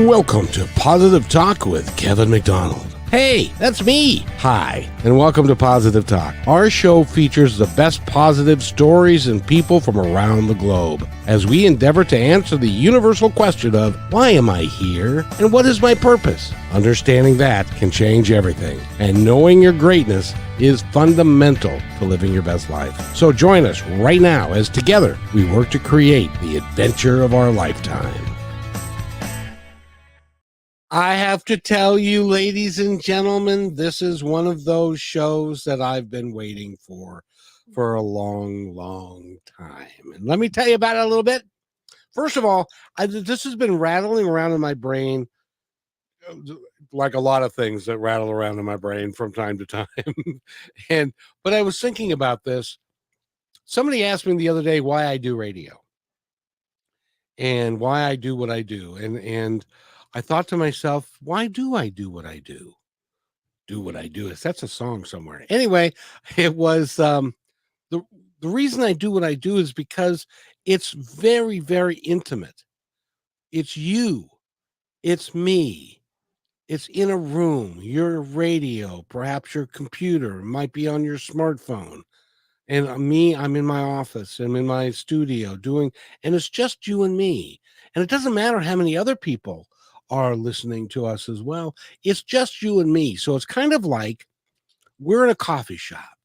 Welcome to Positive Talk with Kevin McDonald. Hey, that's me. Hi, and welcome to Positive Talk. Our show features the best positive stories and people from around the globe as we endeavor to answer the universal question of why am I here and what is my purpose? Understanding that can change everything, and knowing your greatness is fundamental to living your best life. So join us right now as together we work to create the adventure of our lifetime. I have to tell you, ladies and gentlemen, this is one of those shows that I've been waiting for a long, long time. And let me tell you about it a little bit. First of all, this has been rattling around in my brain like a lot of things that rattle around in my brain from time to time. But I was thinking about this. Somebody asked me the other day why I do radio and why I do what I do. And I thought to myself, why do I do what I do? Do what I do. That's a song somewhere. Anyway, it was the reason I do what I do is because it's very, very intimate. It's you. It's me. It's in a room, your radio, perhaps your computer, it might be on your smartphone. And me, I'm in my office, I'm in my studio and it's just you and me. And it doesn't matter how many other people are listening to us as well. It's just you and me. So it's kind of like we're in a coffee shop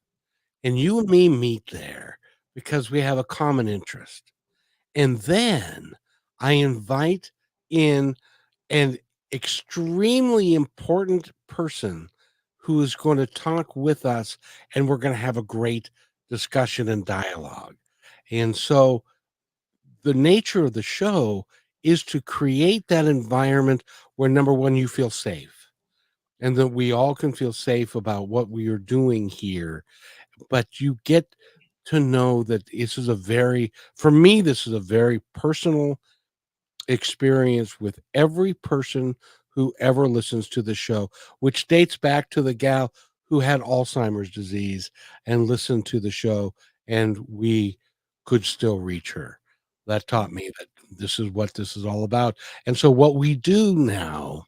and you and me meet there because we have a common interest. And then I invite in an extremely important person who is going to talk with us, and we're going to have a great discussion and dialogue. And so the nature of the show is to create that environment where, number one, you feel safe and that we all can feel safe about what we are doing here. But you get to know that for me, this is a very personal experience with every person who ever listens to the show, which dates back to the gal who had Alzheimer's disease and listened to the show, and we could still reach her. That taught me that this is what this is all about. And so what we do now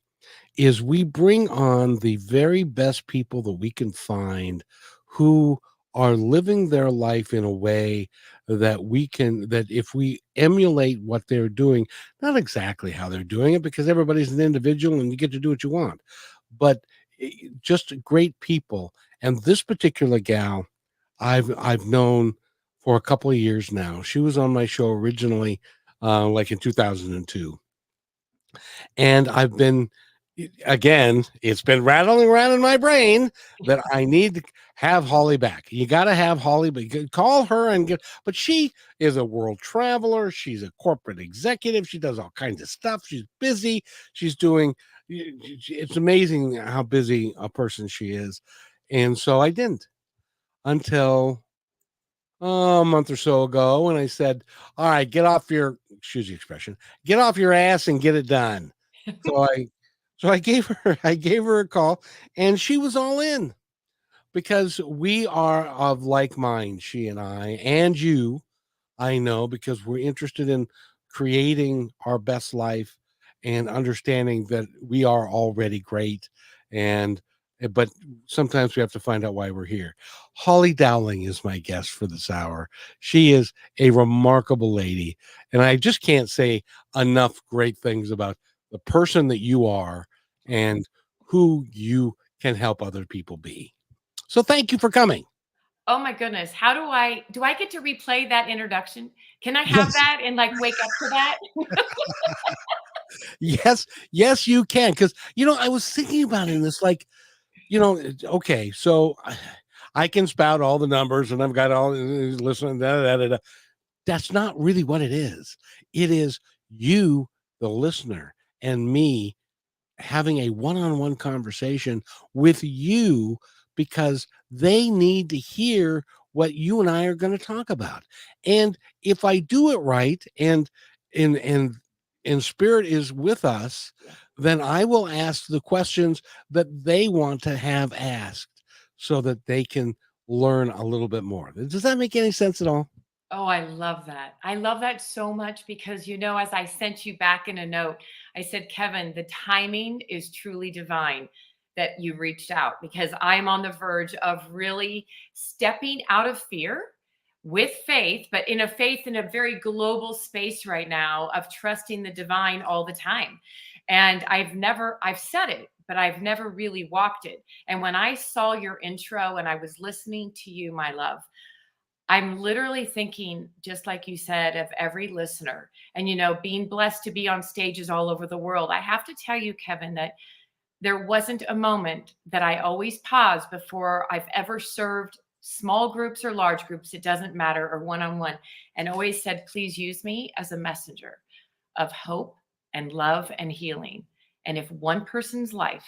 is we bring on the very best people that we can find who are living their life in a way that if we emulate what they're doing, not exactly how they're doing it, because everybody's an individual and you get to do what you want, but just great people. And this particular gal I've known for a couple of years now. She was on my show originally, like in 2002. And it's been rattling around in my brain that I need to have Holly back. You got to have Holly, but you can call her but she is a world traveler. She's a corporate executive. She does all kinds of stuff. She's busy. It's amazing how busy a person she is. And so I didn't until a month or so ago when I said, all right, excuse the expression, get off your ass and get it done. So I gave her a call, and she was all in because we are of like mind, she and I, and you, I know, because we're interested in creating our best life and understanding that we are already great. But sometimes we have to find out why we're here. Holly Dowling is my guest for this hour. She is a remarkable lady, and I just can't say enough great things about the person that you are and who you can help other people be. So thank you for coming. Oh my goodness. Do I get to replay that introduction? Can I have that and wake up to that? Yes, you can. Because, I was thinking about it, and it's okay, so I can spout all the numbers and I've got all listening. That's not really what it is. It is you, the listener, and me having a one-on-one conversation with you because they need to hear what you and I are going to talk about. And if I do it right and spirit is with us, then I will ask the questions that they want to have asked so that they can learn a little bit more. Does that make any sense at all? Oh, I love that. I love that so much because, as I sent you back in a note, I said, Kevin, the timing is truly divine that you reached out because I'm on the verge of really stepping out of fear with faith, but in a faith in a very global space right now of trusting the divine all the time. And I've said it, but I've never really walked it. And when I saw your intro and I was listening to you, my love, I'm literally thinking, just like you said, of every listener and, being blessed to be on stages all over the world. I have to tell you, Kevin, that there wasn't a moment that I always pause before I've ever served small groups or large groups, it doesn't matter, or one on one, and always said, please use me as a messenger of hope and love and healing. And if one person's life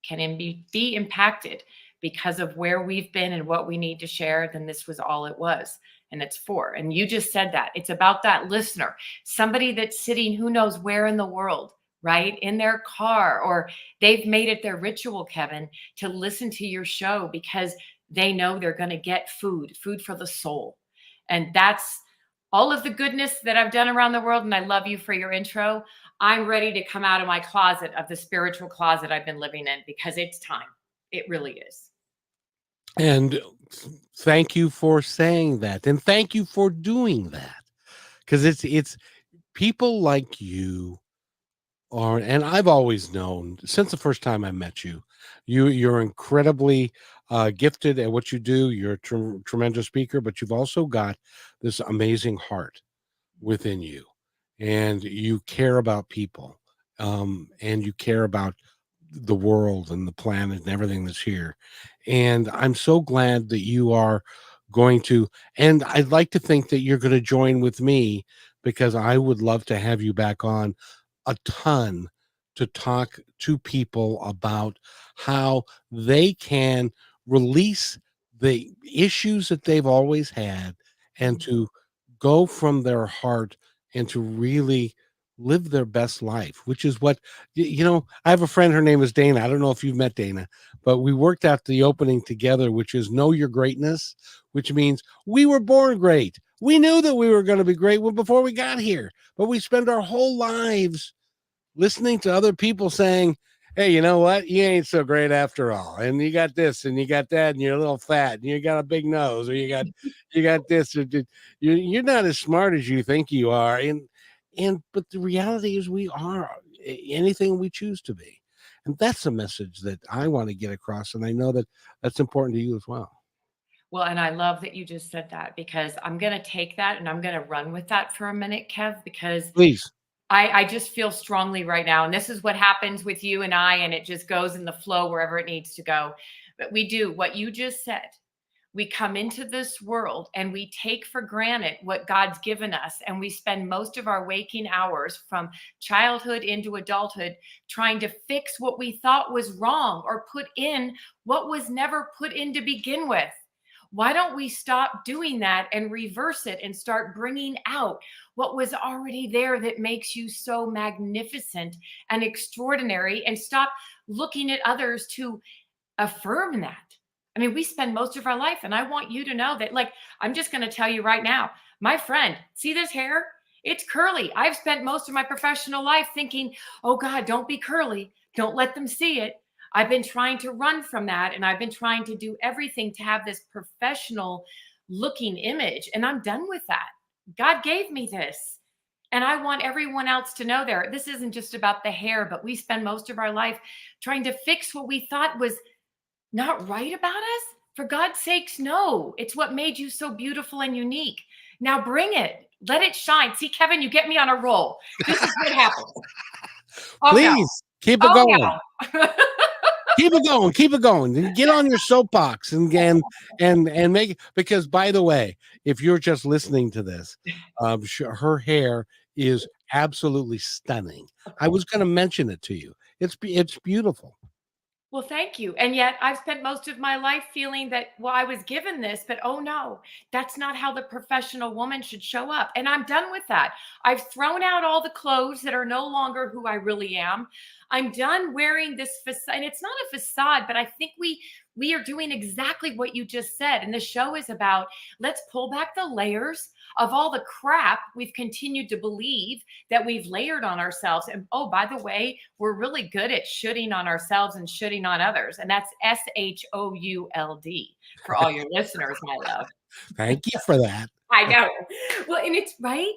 can be impacted because of where we've been and what we need to share, then this was all it was. And it's for. And you just said that. It's about that listener, somebody that's sitting who knows where in the world, right? In their car, or they've made it their ritual, Kevin, to listen to your show because they know they're going to get food for the soul. And that's all of the goodness that I've done around the world. And I love you for your intro. I'm ready to come out of my closet, of the spiritual closet I've been living in, because it's time. It really is. And thank you for saying that. And thank you for doing that. Because it's people like you are, and I've always known since the first time I met you, you're incredibly gifted at what you do. You're a tremendous speaker, but you've also got this amazing heart within you, and you care about people, and you care about the world and the planet and everything that's here. And I'm so glad that you are going to, and I'd like to think that you're going to join with me because I would love to have you back on a ton to talk to people about how they can release the issues that they've always had and to go from their heart and to really live their best life, which is what I have a friend, her name is Dana. I don't know if you've met Dana, but we worked out the opening together, which is know your greatness, which means we were born great. We knew that we were going to be great before we got here, but we spend our whole lives listening to other people saying, hey, you know what? You ain't so great after all. And you got this and you got that, and you're a little fat and you got a big nose, or you got this, or you're not as smart as you think you are. And but the reality is we are anything we choose to be. And that's a message that I want to get across. And I know that that's important to you as well. Well, and I love that you just said that because I'm going to take that and I'm going to run with that for a minute, Kev, because Please. I just feel strongly right now. And this is what happens with you and I, and it just goes in the flow wherever it needs to go. But we do what you just said. We come into this world and we take for granted what God's given us. And we spend most of our waking hours from childhood into adulthood trying to fix what we thought was wrong or put in what was never put in to begin with. Why don't we stop doing that and reverse it and start bringing out what was already there that makes you so magnificent and extraordinary, and stop looking at others to affirm that? I mean, we spend most of our life, and I want you to know that, like, I'm just going to tell you right now, my friend, see this hair? It's curly. I've spent most of my professional life thinking, oh God, don't be curly. Don't let them see it. I've been trying to run from that, and I've been trying to do everything to have this professional looking image, and I'm done with that. God gave me this. And I want everyone else to know there. This isn't just about the hair, but we spend most of our life trying to fix what we thought was not right about us? For God's sakes, no. It's what made you so beautiful and unique. Now bring it. Let it shine. See, Kevin, you get me on a roll. This is what happens. Oh no. Please keep it Oh going. no. Keep it going, keep it going. Get on your soapbox and make it, because by the way, if you're just listening to this, her hair is absolutely stunning. I was going to mention it to you. It's beautiful. Well, thank you. And yet I've spent most of my life feeling that, well, I was given this, but oh no, that's not how the professional woman should show up. And I'm done with that. I've thrown out all the clothes that are no longer who I really am. I'm done wearing this facade. And it's not a facade, but I think we are doing exactly what you just said. And the show is about, let's pull back the layers of all the crap we've continued to believe that we've layered on ourselves. And oh, by the way, we're really good at shooting on ourselves and shooting on others. And that's SHOULD for all your listeners, my love. Thank you for that. I know. Well, and it's right.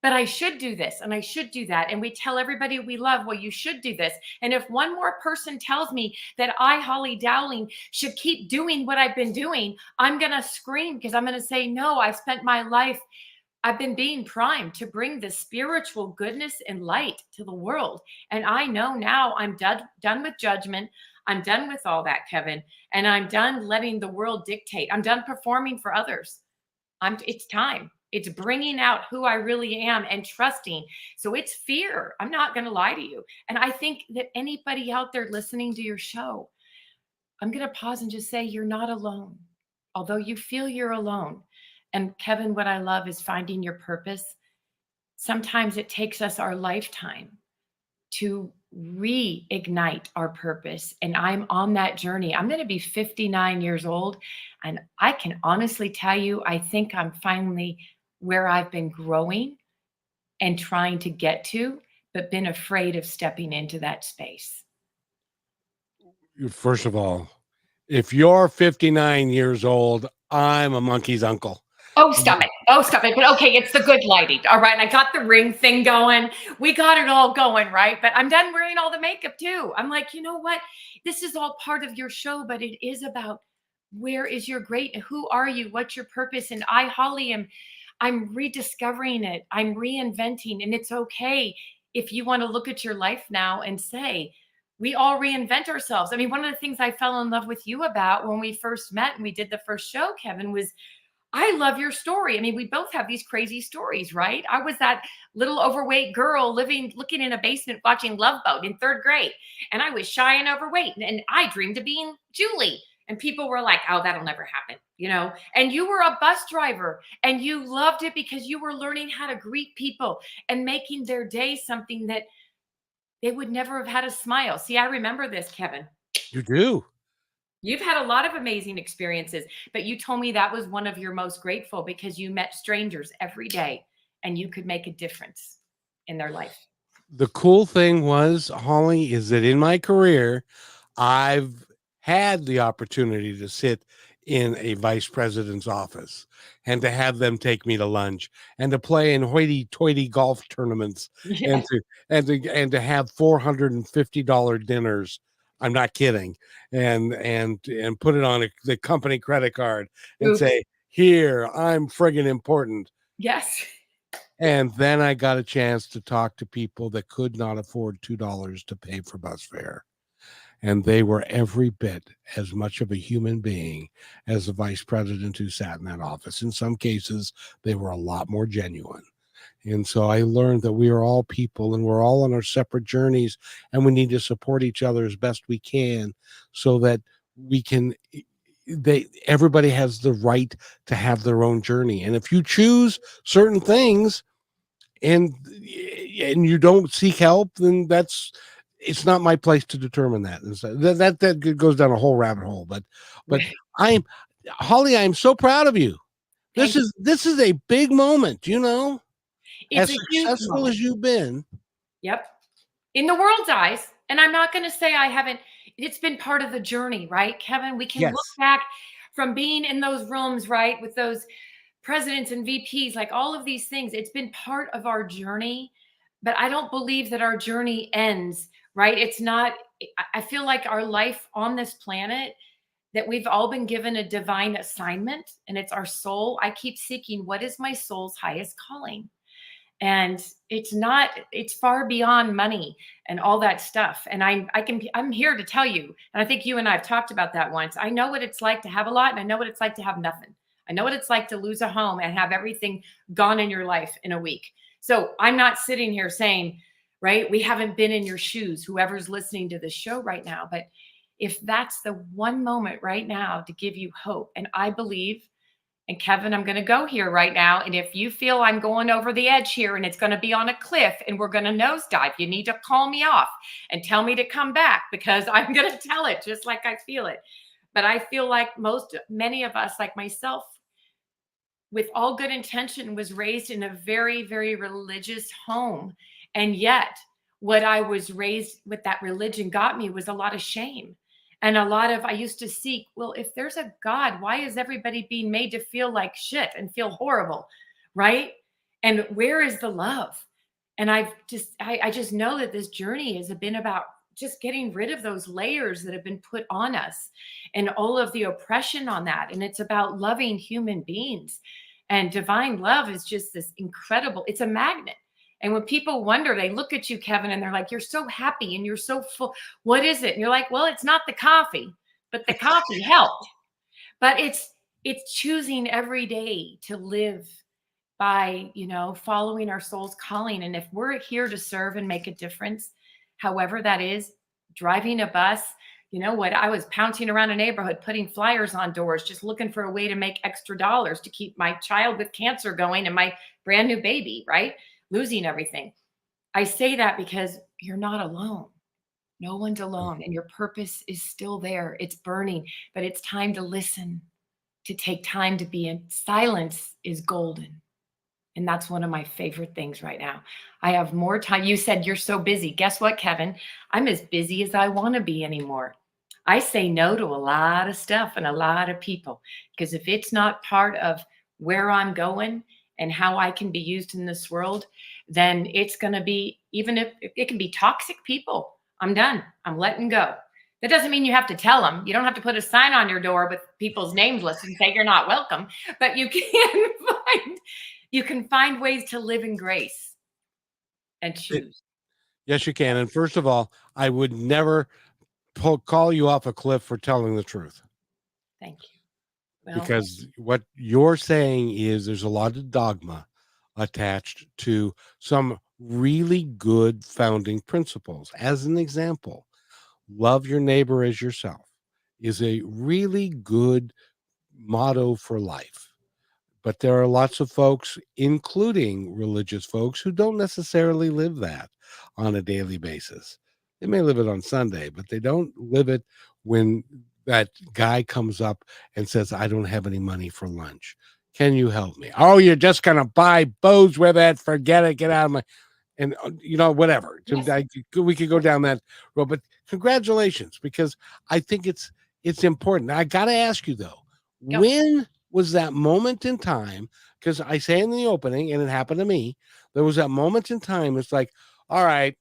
But I should do this and I should do that. And we tell everybody we love, well, you should do this. And if one more person tells me that I, Holly Dowling, should keep doing what I've been doing, I'm going to scream, because I'm going to say, no, I've spent my life, I've been being primed to bring the spiritual goodness and light to the world. And I know now I'm done with judgment. I'm done with all that, Kevin. And I'm done letting the world dictate. I'm done performing for others. It's time. It's bringing out who I really am and trusting. So it's fear. I'm not going to lie to you. And I think that anybody out there listening to your show, I'm going to pause and just say, you're not alone, although you feel you're alone. And Kevin, what I love is finding your purpose. Sometimes it takes us our lifetime to reignite our purpose. And I'm on that journey. I'm going to be 59 years old. And I can honestly tell you, I think I'm finally where I've been growing and trying to get to, but been afraid of stepping into that space. First of all, if you're 59 years old, I'm a monkey's uncle. Oh, stop it. Oh, stop it. But okay, it's the good lighting. All right. I got the ring thing going. We got it all going, right? But I'm done wearing all the makeup too. I'm like, you know what? This is all part of your show, but it is about, where is your great, who are you? What's your purpose? And I, Holly, I'm rediscovering it. I'm reinventing. And it's okay if you want to look at your life now and say, we all reinvent ourselves. I mean, one of the things I fell in love with you about when we first met and we did the first show, Kevin, was I love your story. I mean, we both have these crazy stories, right? I was that little overweight girl looking in a basement watching Love Boat in third grade. And I was shy and overweight. And I dreamed of being Julie. And people were like, oh, that'll never happen, you know? And you were a bus driver and you loved it because you were learning how to greet people and making their day something that they would never have had a smile. See, I remember this, Kevin. You do. You've had a lot of amazing experiences, but you told me that was one of your most grateful because you met strangers every day and you could make a difference in their life. The cool thing was, Holly, is that in my career, I've had the opportunity to sit in a vice president's office and to have them take me to lunch and to play in hoity-toity golf tournaments Yes. and to have $450 dinners. I'm not kidding. And put it on the company credit card and Oof. say, here, I'm friggin' important. Yes. And then I got a chance to talk to people that could not afford $2 to pay for bus fare. And they were every bit as much of a human being as the vice president who sat in that office. In some cases, they were a lot more genuine. And so I learned that we are all people and we're all on our separate journeys, and we need to support each other as best we can so that we can everybody has the right to have their own journey. And if you choose certain things and you don't seek help, then it's not my place to determine that. And so that goes down a whole rabbit hole. But Holly, I'm so proud of you. This is a big moment, you know. It's As a huge successful moment. as you've been. Yep. In the world's eyes. And I'm not going to say I haven't, it's been part of the journey, right, Kevin? We can Yes. look back from being in those rooms, right, with those presidents and VPs, like all of these things. It's been part of our journey, but I don't believe that our journey ends, right? It's not, I feel like our life on this planet, that we've all been given a divine assignment, and it's our soul. I keep seeking, what is my soul's highest calling? And it's far beyond money and all that stuff. And I'm here to tell you, and I think you and I have talked about that once. I know what it's like to have a lot, and I know what it's like to have nothing. I know what it's like to lose a home and have everything gone in your life in a week. So I'm not sitting here saying, right, we haven't been in your shoes, whoever's listening to this show right now. But if that's the one moment right now to give you hope, and I believe And Kevin, I'm going to go here right now. And if you feel I'm going over the edge here and it's going to be on a cliff and we're going to nosedive, you need to call me off and tell me to come back, because I'm going to tell it just like I feel it. But I feel like many of us, like myself, with all good intention, was raised in a very, very religious home. And yet, what I was raised with, that religion got me, was a lot of shame. And a lot of, I used to seek, well, if there's a God, why is everybody being made to feel like shit and feel horrible? Right. And where is the love? And I just know that this journey has been about just getting rid of those layers that have been put on us and all of the oppression on that. And it's about loving human beings. And divine love is just this incredible, it's a magnet. And when people wonder, they look at you, Kevin, and they're like, you're so happy and you're so full. What is it? And you're like, well, it's not the coffee, but the coffee helped. But it's choosing every day to live by, following our soul's calling. And if we're here to serve and make a difference, however that is, driving a bus, you know what, I was pouncing around a neighborhood, putting flyers on doors, just looking for a way to make extra dollars to keep my child with cancer going and my brand new baby, right? Losing everything. I say that because you're not alone. No one's alone, and your purpose is still there. It's burning, but it's time to listen, to take time to be in. Silence is golden. And that's one of my favorite things right now. I have more time. You said you're so busy. Guess what, Kevin? I'm as busy as I want to be anymore. I say no to a lot of stuff and a lot of people, because if it's not part of where I'm going and how I can be used in this world, then it's going to be, even if it can be toxic people, I'm done. I'm letting go. That doesn't mean you have to tell them. You don't have to put a sign on your door with people's names listed and say you're not welcome, but you can find ways to live in grace and choose. Yes, you can. And first of all, I would never call you off a cliff for telling the truth, Thank you. Well, because what you're saying is there's a lot of dogma attached to some really good founding principles. As an example, love your neighbor as yourself is a really good motto for life. But there are lots of folks, including religious folks, who don't necessarily live that on a daily basis. They may live it on Sunday, but they don't live it when that guy comes up and says, I don't have any money for lunch. Can you help me? Oh, you're just going to buy booze with it. Forget it. Get out of my. And, whatever. yes. We could go down that road. But congratulations, because I think it's important. I got to ask you, though, Go. when was that moment in time? Because I say in the opening, and it happened to me, there was that moment in time. It's like, all right,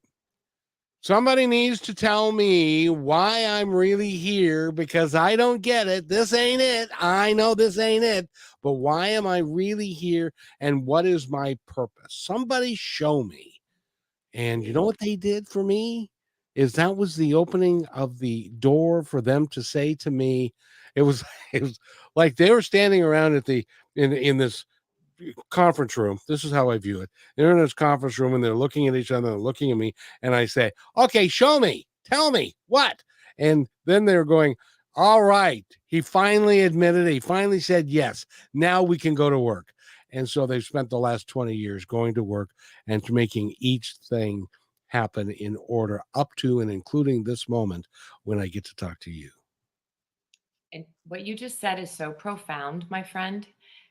somebody needs to tell me why I'm really here, because I don't get it. This ain't it. I know this ain't it. But why am I really here? And what is my purpose? Somebody show me. And you know what they did for me? Is that was the opening of the door for them to say to me, it was it was like they were standing around at the in this conference room. This is how I view it. They're in this conference room and they're looking at each other and looking at me. And I say, okay, show me, tell me what. And then they're going, all right. He finally admitted it. He finally said yes. Now we can go to work. And so they've spent the last 20 years going to work and to making each thing happen in order up to and including this moment when I get to talk to you. And what you just said is so profound, my friend,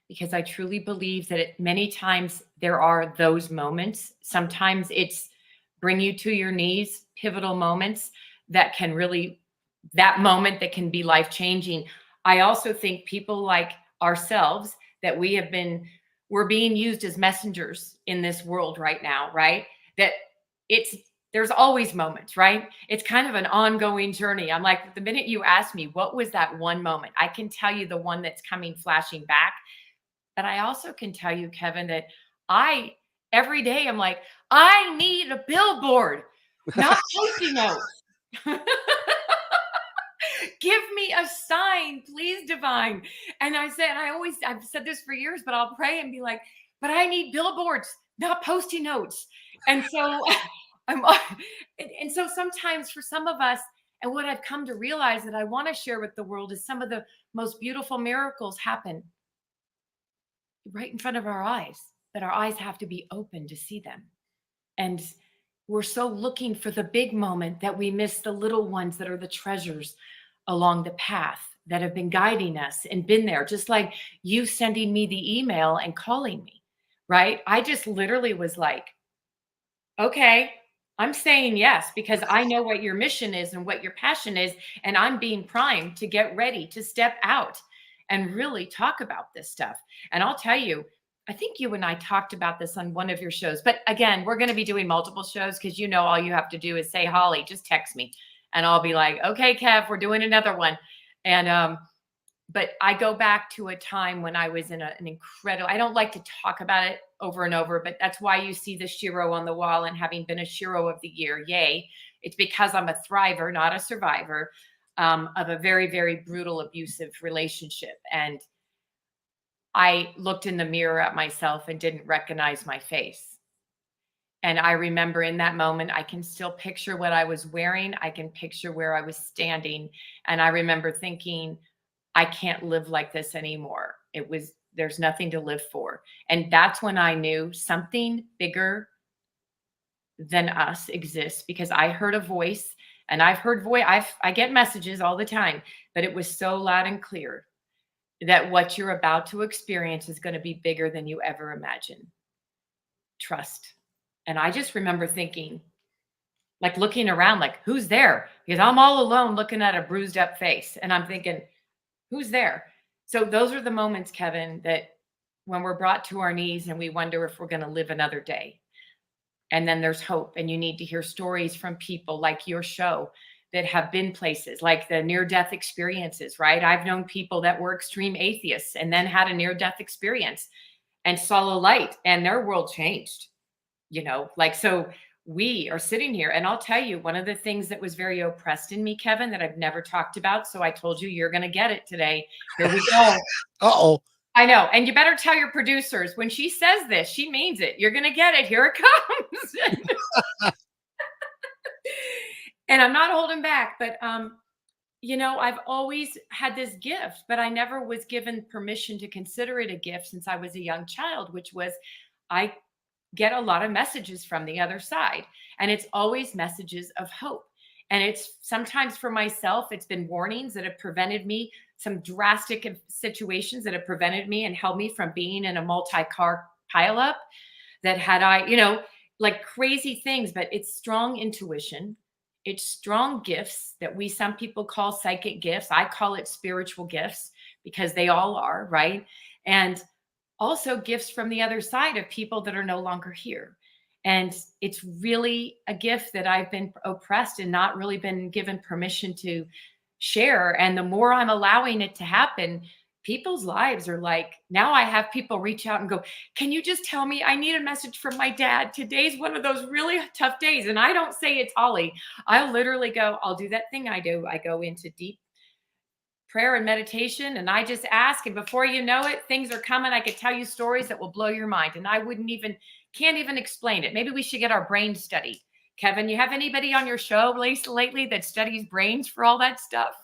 because I truly believe that many times there are those moments. Sometimes it's bring you to your knees, pivotal moments that can really, that moment that can be life changing. I also think people like ourselves, that we're being used as messengers in this world right now, right? That it's, there's always moments, right? It's kind of an ongoing journey. I'm like, the minute you ask me, what was that one moment? I can tell you the one that's coming flashing back. But I also can tell you, Kevin, that every day I'm like, I need a billboard, not post-it notes. Give me a sign, please, Divine. And I've said this for years, but I'll pray and be like, but I need billboards, not post-it notes. And so I'm, and so sometimes for some of us, and what I've come to realize that I want to share with the world is some of the most beautiful miracles happen right in front of our eyes, but our eyes have to be open to see them. And we're so looking for the big moment that we miss the little ones that are the treasures along the path that have been guiding us and been there, just like you sending me the email and calling me, right? I just literally was like, okay, I'm saying yes because I know what your mission is and what your passion is. And I'm being primed to get ready to step out and really talk about this stuff. And I'll tell you, I think you and I talked about this on one of your shows. But again, we're going to be doing multiple shows because all you have to do is say, Holly, just text me. And I'll be like, okay, Kev, we're doing another one. And but I go back to a time when I was in an incredible, I don't like to talk about it over and over, but that's why you see the Shiro on the wall and having been a Shiro of the year. Yay. It's because I'm a thriver, not a survivor, of a very, very brutal, abusive relationship. And I looked in the mirror at myself and didn't recognize my face. And I remember in that moment, I can still picture what I was wearing. I can picture where I was standing. And I remember thinking, I can't live like this anymore. There's nothing to live for. And that's when I knew something bigger than us exists because I heard a voice and I've heard I get messages all the time, but it was so loud and clear that what you're about to experience is going to be bigger than you ever imagined. Trust. And I just remember thinking, like looking around, like, who's there? Because I'm all alone looking at a bruised up face. And I'm thinking, who's there? So those are the moments, Kevin, that when we're brought to our knees and we wonder if we're going to live another day. And then there's hope. And you need to hear stories from people like your show that have been places like the near-death experiences, right? I've known people that were extreme atheists and then had a near-death experience and saw a light and their world changed, so we are sitting here. And I'll tell you, one of the things that was very oppressed in me, Kevin, that I've never talked about. So I told you, you're going to get it today. Here we go. Uh-oh. I know. And you better tell your producers when she says this, she means it. You're going to get it. Here it comes. And I'm not holding back, but, I've always had this gift, but I never was given permission to consider it a gift since I was a young child, which was I get a lot of messages from the other side. And it's always messages of hope. And it's sometimes for myself, it's been warnings that have prevented me, some drastic situations that have prevented me and held me from being in a multi-car pileup that had like crazy things, but it's strong intuition. It's strong gifts that some people call psychic gifts. I call it spiritual gifts because they all are, right? And also gifts from the other side of people that are no longer here. And it's really a gift that I've been oppressed and not really been given permission to share. And the more I'm allowing it to happen, people's lives are like, now I have people reach out and go, can you just tell me, I need a message from my dad. Today's one of those really tough days. And I don't say it's Holly. I literally go, I'll do that thing I do. I go into deep prayer and meditation and I just ask, and before you know it, things are coming. I could tell you stories that will blow your mind and I can't even explain it. Maybe we should get our brain studied. Kevin, you have anybody on your show lately that studies brains for all that stuff?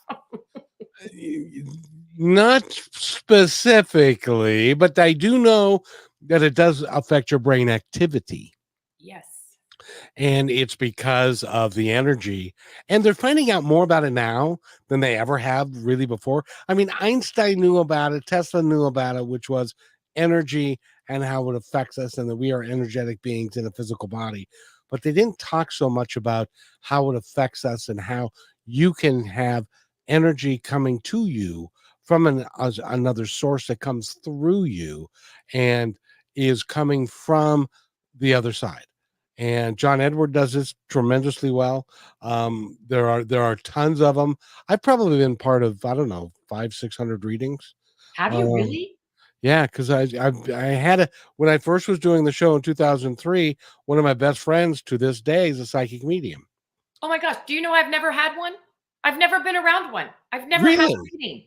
Not specifically, but I do know that it does affect your brain activity. Yes. And it's because of the energy. And they're finding out more about it now than they ever have really before. I mean, Einstein knew about it, Tesla knew about it, which was energy and how it affects us, and that we are energetic beings in a physical body. But they didn't talk so much about how it affects us and how you can have energy coming to you from another source that comes through you and is coming from the other side. And John Edward does this tremendously well. There are tons of them. I've probably been part of, I don't know, 500-600 readings. Have you really? Yeah, because I had when I first was doing the show in 2003, one of my best friends to this day is a psychic medium. Oh my gosh. Do you know I've never had one? I've never been around one. I've never had a reading.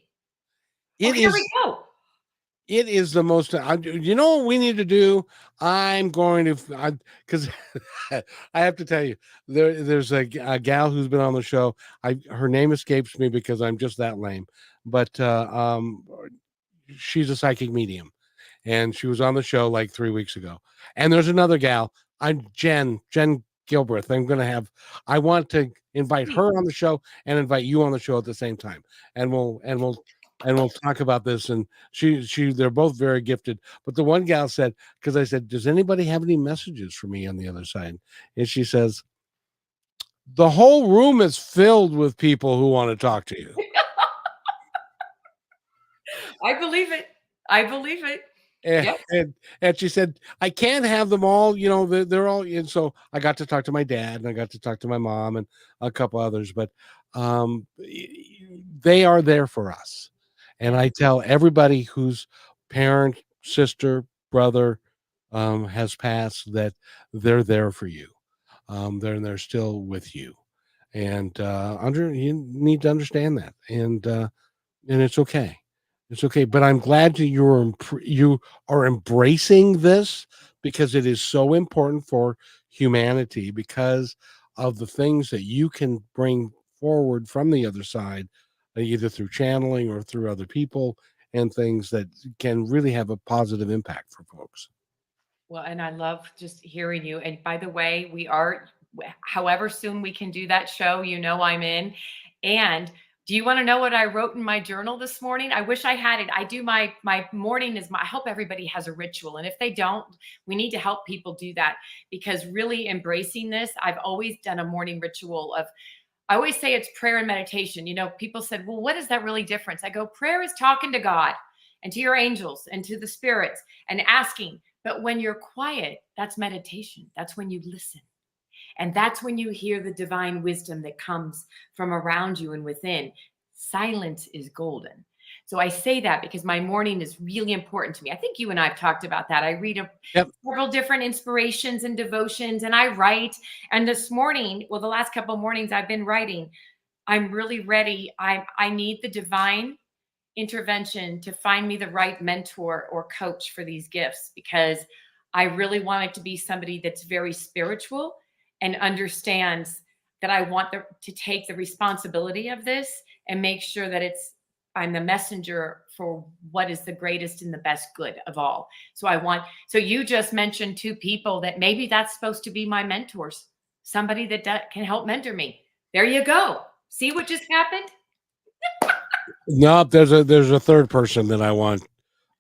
Here we go. It is the most, you know what we need to do? I'm going to, because I have to tell you, there's a gal who's been on the show. Her name escapes me because I'm just that lame, but she's a psychic medium. and she was on the show like 3 weeks ago. And there's another gal, I'm Jen Gilbreth. I want to invite Sweet. her on the show and invite you on the show at the same time, and we'll talk about this. And they're both very gifted. But the one gal said, because I said, does anybody have any messages for me on the other side? And she says, the whole room is filled with people who want to talk to you. I believe it. I believe it. And, Yep. and she said, I can't have them all, they're all. And so I got to talk to my dad, and I got to talk to my mom and a couple others, but they are there for us. And Yeah. I tell everybody whose parent, sister, brother has passed that they're there for you. They're still with you. And you need to understand that. And it's okay. It's okay. But I'm glad that you are embracing this, because it is so important for humanity, because of the things that you can bring forward from the other side, either through channeling or through other people, and things that can really have a positive impact for folks. Well, and I love just hearing you. And by the way, however soon we can do that show, I'm in. And do you want to know what I wrote in my journal this morning? I wish I had it. I do my morning I hope everybody has a ritual. And if they don't, we need to help people do that, because really embracing this, I've always done a morning ritual of, I always say it's prayer and meditation. People said, well, what is that really difference? I go, prayer is talking to God and to your angels and to the spirits and asking. But when you're quiet, that's meditation. That's when you listen. And that's when you hear the divine wisdom that comes from around you and within. Silence is golden. So I say that because my morning is really important to me. I think you and I have talked about that. I read Yep. several different inspirations and devotions, and I write. And this morning, well, the last couple of mornings I've been writing, I'm really ready. I need the divine intervention to find me the right mentor or coach for these gifts, because I really want it to be somebody that's very spiritual and understands that I want to take the responsibility of this and make sure that I'm the messenger for what is the greatest and the best good of all. So you just mentioned two people that maybe that's supposed to be my mentors, somebody that can help mentor me. There you go. See what just happened? No, there's a third person that I want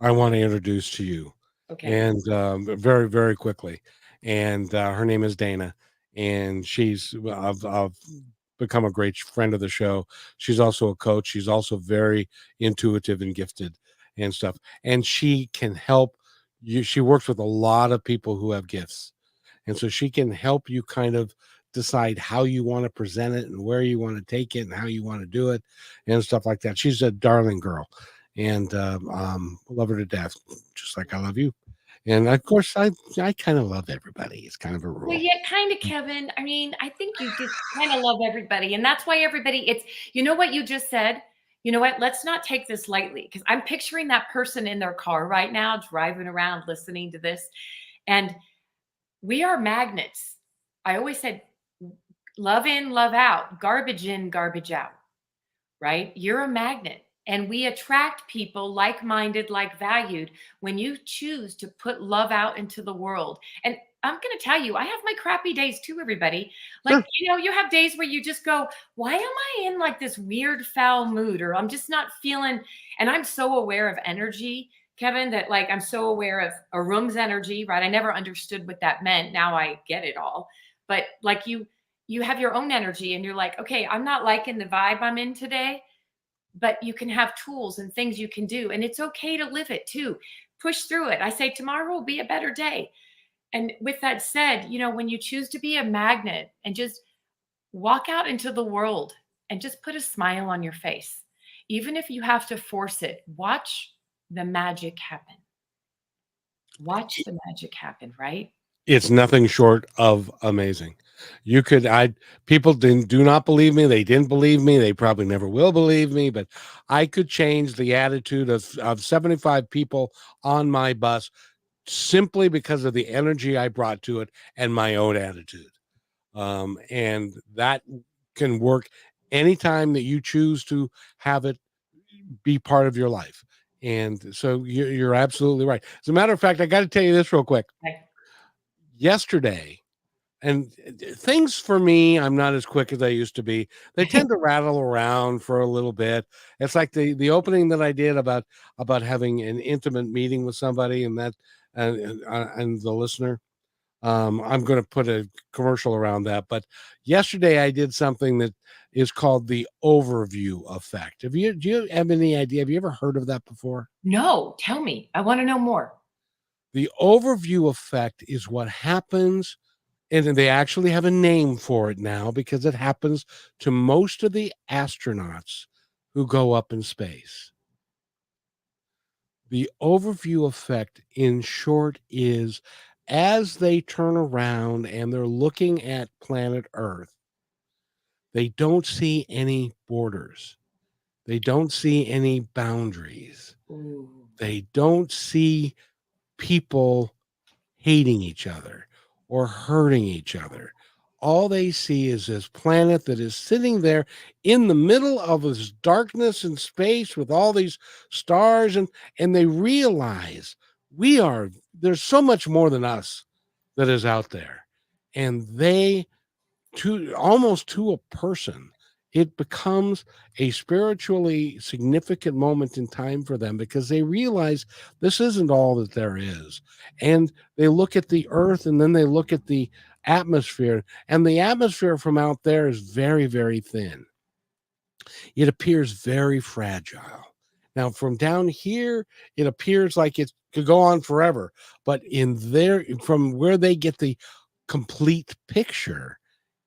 to introduce to you, Okay. and very, very quickly. And her name is Dana, and I've become a great friend of the show. She's also a coach. She's also very intuitive and gifted and stuff. And she can help you. She works with a lot of people who have gifts, and so she can help you kind of decide how you want to present it and where you want to take it and how you want to do it and stuff like that. She's a darling girl, and love her to death, just like I love you. And of course, I kind of love everybody. It's kind of a Well, rule. yeah, kind of, Kevin. I mean, I think you just kind of love everybody. And that's why you know what you just said? You know what? Let's not take this lightly, because I'm picturing that person in their car right now, driving around, listening to this. And we are magnets. I always said, love in, love out, garbage in, garbage out, right? You're a magnet. And we attract people like minded, like valued, when you choose to put love out into the world. And I'm going to tell you, I have my crappy days too, everybody. Like, Sure. you have days where you just go, why am I in like this weird foul mood? Or I'm just not feeling, and I'm so aware of energy, Kevin, that like I'm so aware of a room's energy, right? I never understood what that meant. Now I get it all. But like you have your own energy and you're like, okay, I'm not liking the vibe I'm in today, but you can have tools and things you can do. And it's okay to live it too. Push through it. I say tomorrow will be a better day. And with that said, when you choose to be a magnet and just walk out into the world and just put a smile on your face, even if you have to force it, watch the magic happen. Watch the magic happen, right? It's nothing short of amazing. You could, I People do not believe me. They didn't believe me. They probably never will believe me. But I could change the attitude of 75 people on my bus, simply because of the energy I brought to it and my own attitude. And that can work anytime that you choose to have it be part of your life. And so you're absolutely right. As a matter of fact, I got to tell you this real quick. Okay. Yesterday, and things for me, I'm not as quick as I used to be. They tend to rattle around for a little bit. It's like the opening that I did about having an intimate meeting with somebody, and that and the listener. I'm going to put a commercial around that. But yesterday I did something that is called the overview effect. Do you have any idea? Have you ever heard of that before? No, tell me. I want to know more. The overview effect is what happens, and they actually have a name for it now because it happens to most of the astronauts who go up in space. The overview effect, in short, is as they turn around and they're looking at planet Earth, they don't see any borders. They don't see any boundaries. Ooh. They don't see people hating each other or hurting each other. All they see is this planet that is sitting there in the middle of this darkness and space with all these stars, and they realize there's so much more than us that is out there. And they, to almost to a person, it becomes a spiritually significant moment in time for them because they realize this isn't all that there is. And they look at the earth, and then they look at the atmosphere, and the atmosphere from out there is very, very thin. It appears very fragile. Now, from down here, it appears like it could go on forever, but from where they get the complete picture,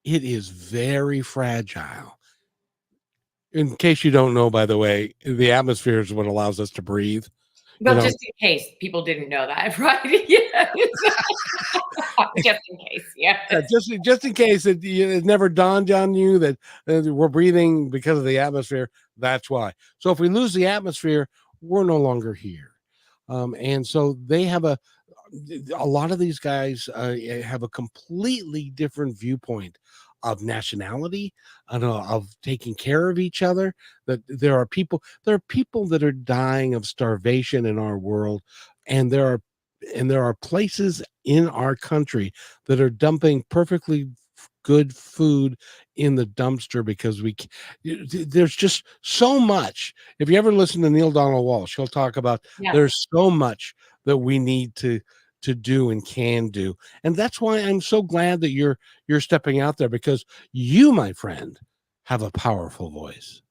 it is very fragile. In case you don't know, by the way, the atmosphere is what allows us to breathe. You Well, know, just in case people didn't know that, right? Yes. Just in case, yeah. just in case it never dawned on you that we're breathing because of the atmosphere. That's why. So if we lose the atmosphere, we're no longer here. And so they have a lot of these guys have a completely different viewpoint of nationality and of taking care of each other. That there are people that are dying of starvation in our world, and there are places in our country that are dumping perfectly good food in the dumpster because there's just so much. If you ever listen to Neil Donald Walsh, he'll talk about Yeah. there's so much that we need to do and can do. And that's why I'm so glad that you're stepping out there, because you, my friend, have a powerful voice.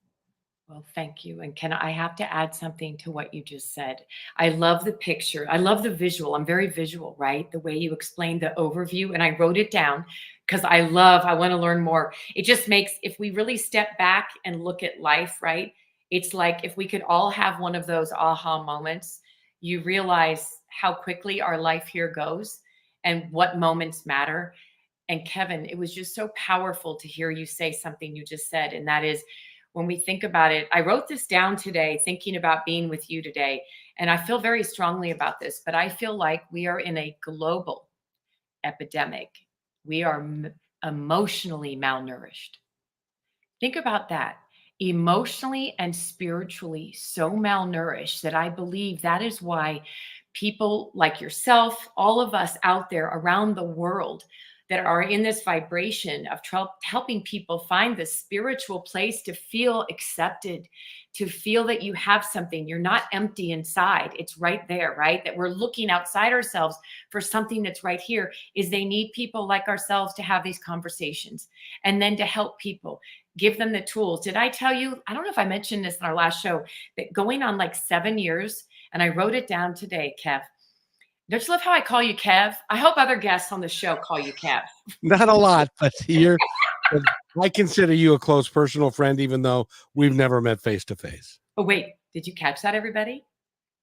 Well, thank you. And I have to add something to what you just said? I love the picture. I love the visual. I'm very visual, right? The way you explained the overview, and I wrote it down because I want to learn more. It just makes, if we really step back and look at life, right? It's like if we could all have one of those aha moments, you realize how quickly our life here goes and what moments matter. And Kevin, it was just so powerful to hear you say something you just said. And that is, when we think about it, I wrote this down today, thinking about being with you today. And I feel very strongly about this, but I feel like we are in a global epidemic. We are emotionally malnourished. Think about that. Emotionally and spiritually so malnourished that I believe that is why people like yourself, all of us out there around the world that are in this vibration of helping people find this spiritual place to feel accepted, to feel that you have something. You're not empty inside. It's right there, right? That we're looking outside ourselves for something that's right here, is they need people like ourselves to have these conversations and then to help people, give them the tools. Did I tell you? I don't know if I mentioned this in our last show, that going on like 7 years, and I wrote it down today, Kev. Don't you love how I call you Kev? I hope other guests on the show call you Kev. Not a lot, but but I consider you a close personal friend, even though we've never met face to face. Oh, wait, did you catch that, everybody?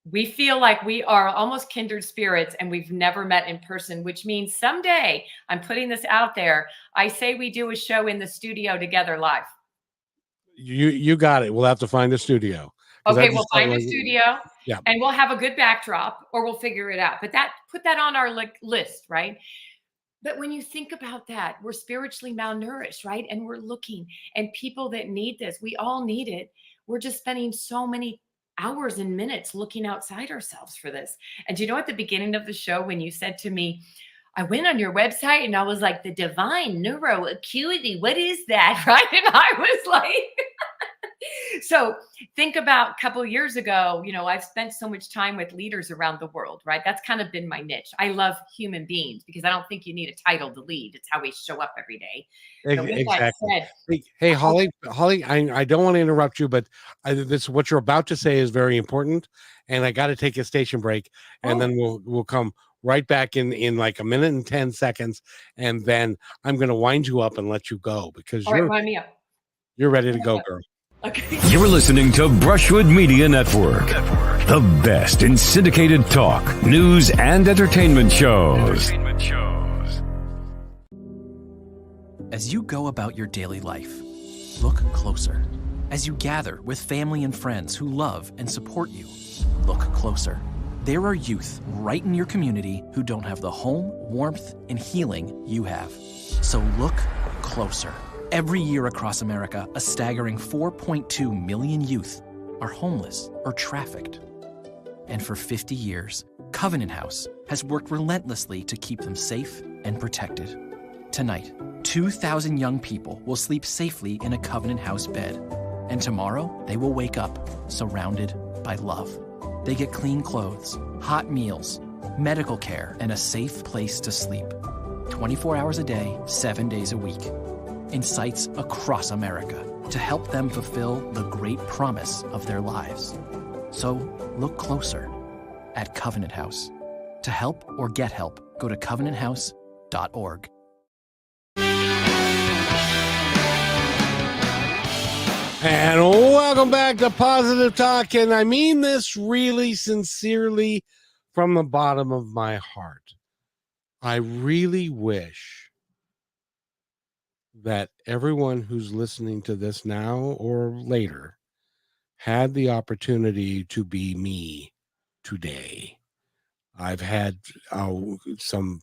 We feel like we are almost kindred spirits and we've never met in person, which means someday, I'm putting this out there, I say we do a show in the studio together live. You got it. We'll have to find a studio. Okay, we'll find a studio, yeah. and we'll have a good backdrop, or we'll figure it out. But put that on our list, right? But when you think about that, we're spiritually malnourished, right? And we're looking, and people that need this, we all need it. We're just spending so many hours and minutes looking outside ourselves for this. And you know, at the beginning of the show, when you said to me, I went on your website and I was like, the Divine Neuro Acuity, what is that? Right. And I was like, so think about a couple of years ago, you know, I've spent so much time with leaders around the world, right? That's kind of been my niche. I love human beings because I don't think you need a title to lead. It's how we show up every day. So with that Exactly. said, Hey, Holly, I don't want to interrupt you, but this what you're about to say is very important, and I got to take a station break, and oh, then we'll come right back in like a minute and 10 seconds, and then I'm going to wind you up and let you go because all right, wind me up. you're ready to go, girl. Okay. You're listening to Brushwood Media Network, the best in syndicated talk, news, and entertainment shows. As you go about your daily life, look closer. As you gather with family and friends who love and support you, look closer. There are youth right in your community who don't have the home, warmth, and healing you have. So look closer. Every year across America, a staggering 4.2 million youth are homeless or trafficked. And for 50 years, Covenant House has worked relentlessly to keep them safe and protected. Tonight, 2,000 young people will sleep safely in a Covenant House bed. And tomorrow, they will wake up surrounded by love. They get clean clothes, hot meals, medical care, and a safe place to sleep. 24 hours a day, 7 days a week. In sites across America to help them fulfill the great promise of their lives. So look closer at Covenant House. To help or get help, go to covenanthouse.org. And welcome back to Positive Talk. And I mean this really sincerely from the bottom of my heart. I really wish that everyone who's listening to this now or later had the opportunity to be me today. I've had some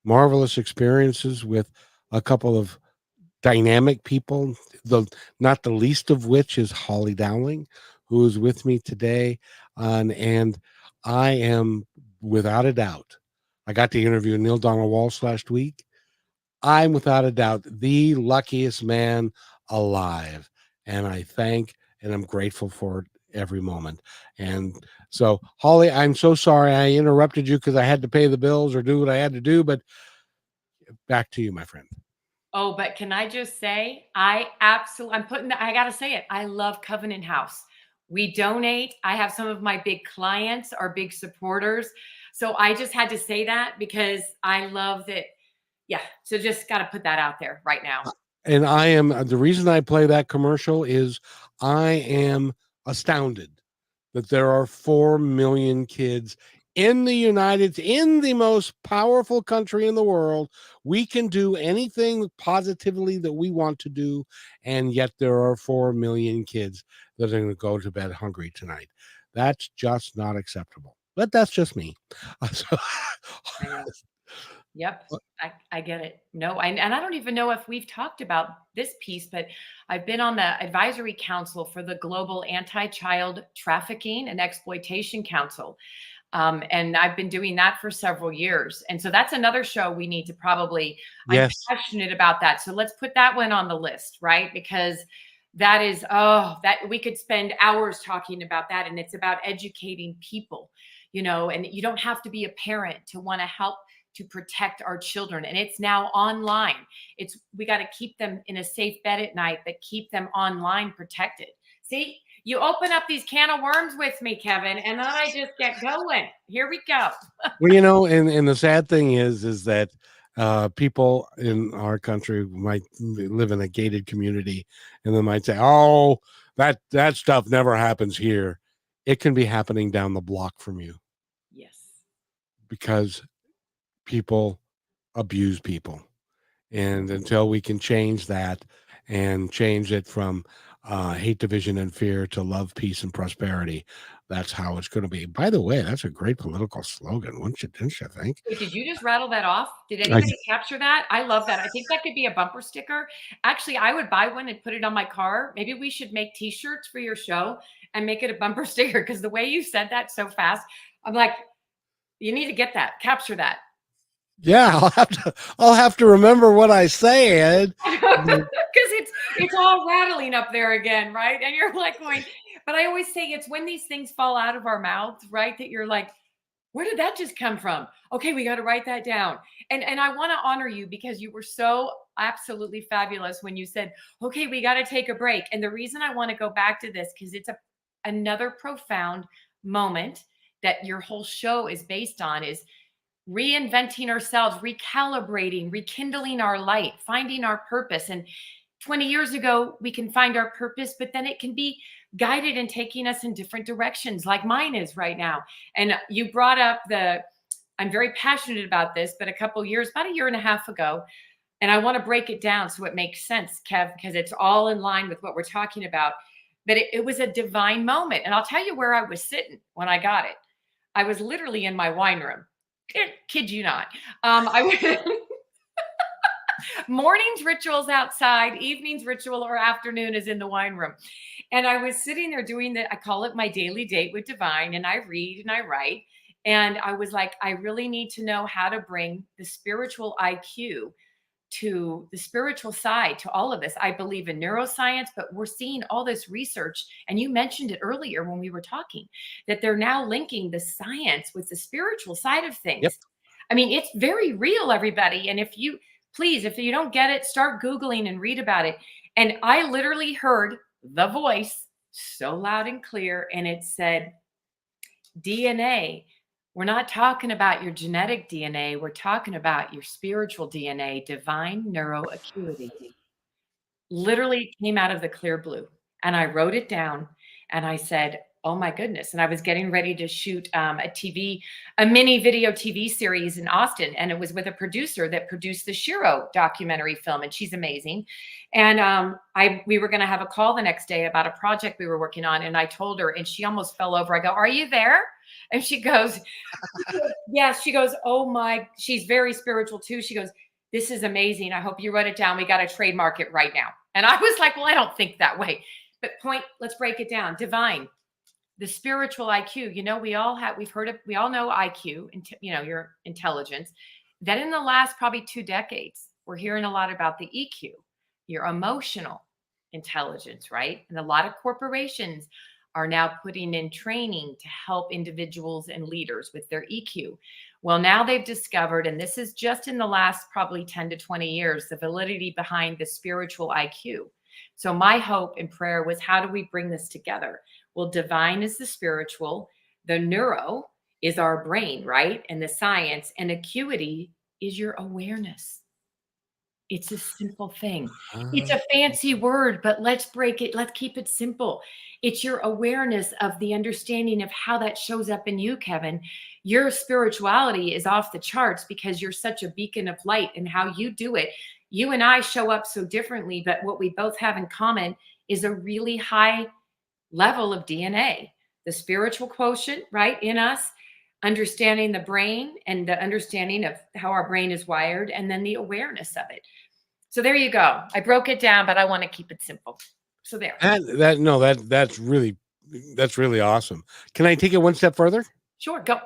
marvelous experiences with a couple of dynamic people, not the least of which is Holly Dowling, who is with me today. And I am, without a doubt, I got to interview Neil Donald Walsh last week. I'm without a doubt the luckiest man alive. And I thank and I'm grateful for it every moment. And so, Holly, I'm so sorry I interrupted you because I had to pay the bills or do what I had to do, but back to you, my friend. Oh, but can I just say, I got to say it. I love Covenant House. We donate. I have some of my big clients are big supporters. So I just had to say that because I love that. Yeah. So just got to put that out there right now. And I am, the reason I play that commercial is I am astounded that there are 4 million kids in the most powerful country in the world. We can do anything positively that we want to do. And yet there are 4 million kids that are going to go to bed hungry tonight. That's just not acceptable. But that's just me. So, Yep. I get it. No, and I don't even know if we've talked about this piece, but I've been on the advisory council for the Global Anti-Child Trafficking and Exploitation Council. And I've been doing that for several years. And so that's another show we need to probably, yes. I'm passionate about that. So let's put that one on the list, right? Because that is, that we could spend hours talking about that. And it's about educating people, you know, and you don't have to be a parent to want to help to protect our children. And it's now online. We got to keep them in a safe bed at night, but keep them online protected. See, you open up these can of worms with me, Kevin, and then I just get going. Here we go. Well, you know, and the sad thing is that people in our country might live in a gated community and they might say, oh, that stuff never happens here. It can be happening down the block from you. Yes. Because people abuse people. And until we can change that and change it from hate, division, and fear to love, peace, and prosperity, that's how it's going to be. By the way, that's a great political slogan, didn't you think? Wait, did you just rattle that off? Did anybody capture that? I love that. I think that could be a bumper sticker. Actually, I would buy one and put it on my car. Maybe we should make t-shirts for your show and make it a bumper sticker, because the way you said that so fast, I'm like, you need to get that, capture that. Yeah, I'll have to remember what I said. Because it's all rattling up there again, right? And you're like going, but I always say it's when these things fall out of our mouths, right? That you're like, where did that just come from? Okay, we got to write that down. And I want to honor you because you were so absolutely fabulous when you said, okay, we got to take a break. And the reason I want to go back to this, because it's another profound moment that your whole show is based on, is reinventing ourselves, recalibrating, rekindling our light, finding our purpose. And 20 years ago, we can find our purpose, but then it can be guided and taking us in different directions, like mine is right now. And you brought up I'm very passionate about this, but about a year and a half ago, and I want to break it down so it makes sense, Kev, because it's all in line with what we're talking about. But it was a divine moment. And I'll tell you where I was sitting when I got it. I was literally in my wine room. Kid you not. Mornings rituals outside, evenings ritual or afternoon is in the wine room. And I was sitting there doing I call it my daily date with Divine, and I read and I write. And I was like, I really need to know how to bring the spiritual IQ to the spiritual side to all of this. I believe in neuroscience, but we're seeing all this research. And you mentioned it earlier when we were talking, that they're now linking the science with the spiritual side of things. Yep. I mean, it's very real, everybody. And if you don't get it, start Googling and read about it. And I literally heard the voice so loud and clear. And it said, DNA. We're not talking about your genetic DNA. We're talking about your spiritual DNA, Divine Neuro Acuity. Literally came out of the clear blue. And I wrote it down and I said, oh my goodness. And I was getting ready to shoot a mini video TV series in Austin. And it was with a producer that produced the Shiro documentary film. And she's amazing. And we were going to have a call the next day about a project we were working on. And I told her, and she almost fell over. I go, are you there? And she goes, yes. She goes, oh my, she's very spiritual too. She goes, this is amazing. I hope you wrote it down. We got to trademark it right now. And I was like, well, I don't think that way. But let's break it down. Divine, the spiritual IQ, we all know IQ, and your intelligence. Then in the last probably 2 decades, we're hearing a lot about the EQ, your emotional intelligence, right? And a lot of corporations are now putting in training to help individuals and leaders with their EQ. Well, now they've discovered, and this is just in the last probably 10 to 20 years, the validity behind the spiritual IQ. So my hope and prayer was, how do we bring this together? Well, divine is the spiritual, the neuro is our brain, right? And the science, and acuity is your awareness. It's a simple thing. It's a fancy word, but let's break it. Let's keep it simple. It's your awareness of the understanding of how that shows up in you, Kevin. Your spirituality is off the charts because you're such a beacon of light, and how you do it. You and I show up so differently, but what we both have in common is a really high level of DNA, the spiritual quotient, right, in us, understanding the brain and the understanding of how our brain is wired, and then the awareness of it. So there you go. I broke it down, but I want to keep it simple. So there. That's really awesome. Can I take it one step further? Sure, go.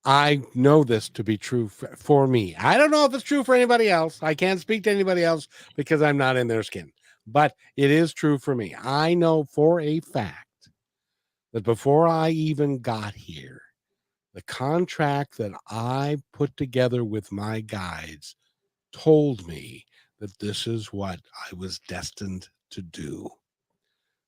I know this to be true for me. I don't know if it's true for anybody else. I can't speak to anybody else because I'm not in their skin, but it is true for me. I know for a fact that before I even got here, the contract that I put together with my guides told me that this is what I was destined to do.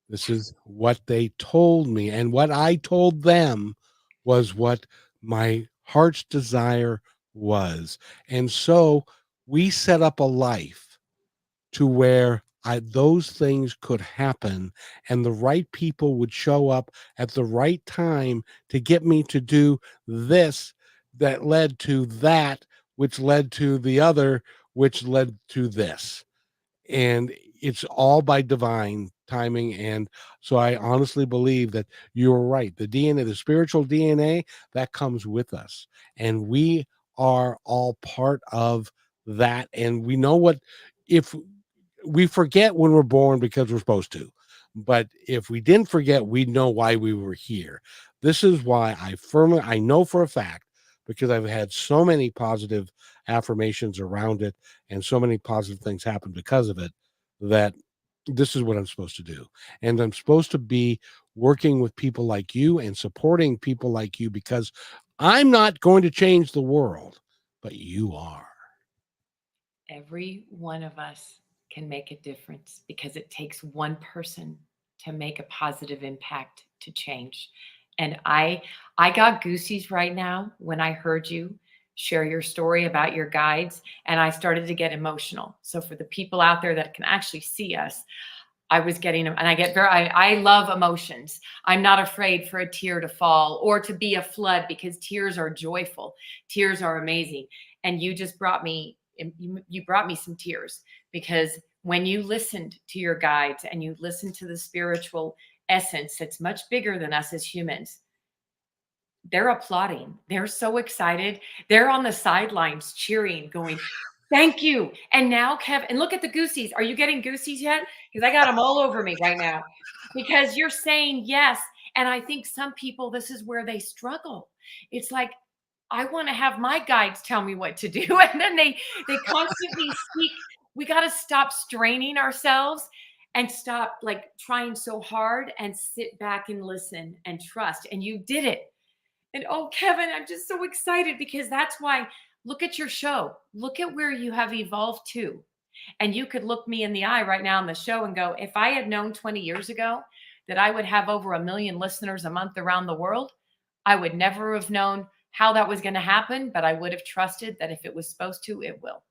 This is what they told me, and what I told them was what my heart's desire was. And so we set up a life to where those things could happen, and the right people would show up at the right time to get me to do this, that led to that, which led to the other, which led to this. And it's all by divine timing. And so I honestly believe that you're right. The DNA, the spiritual DNA, that comes with us, and we are all part of that. And we know if we forget when we're born because we're supposed to, But if we didn't forget, we'd know why we were here. This is why I know for a fact, because I've had so many positive affirmations around it and so many positive things happen because of it, that this is what I'm supposed to do. And I'm supposed to be working with people like you and supporting people like you, because I'm not going to change the world, but you are. Every one of us can make a difference because it takes one person to make a positive impact to change. And I got goosies right now when I heard you share your story about your guides, and I started to get emotional. So for the people out there that can actually see us, I was getting them, and I love emotions. I'm not afraid for a tear to fall or to be a flood, because tears are joyful. Tears are amazing. And you just brought me, you brought me some tears, because when you listened to your guides and you listened to the spiritual essence that's much bigger than us as humans, they're applauding. They're so excited. They're on the sidelines cheering, going, thank you. And now, Kev, and look at the goosies. Are you getting goosies yet? Because I got them all over me right now, because you're saying yes. And I think some people, this is where they struggle. It's like, I want to have my guides tell me what to do. And then they constantly speak. We got to stop straining ourselves and stop like trying so hard and sit back and listen and trust. And you did it. And oh, Kevin, I'm just so excited, because that's why, look at your show. Look at where you have evolved to. And you could look me in the eye right now on the show and go, if I had known 20 years ago that I would have over 1 million listeners a month around the world, I would never have known how that was going to happen, but I would have trusted that if it was supposed to, it will.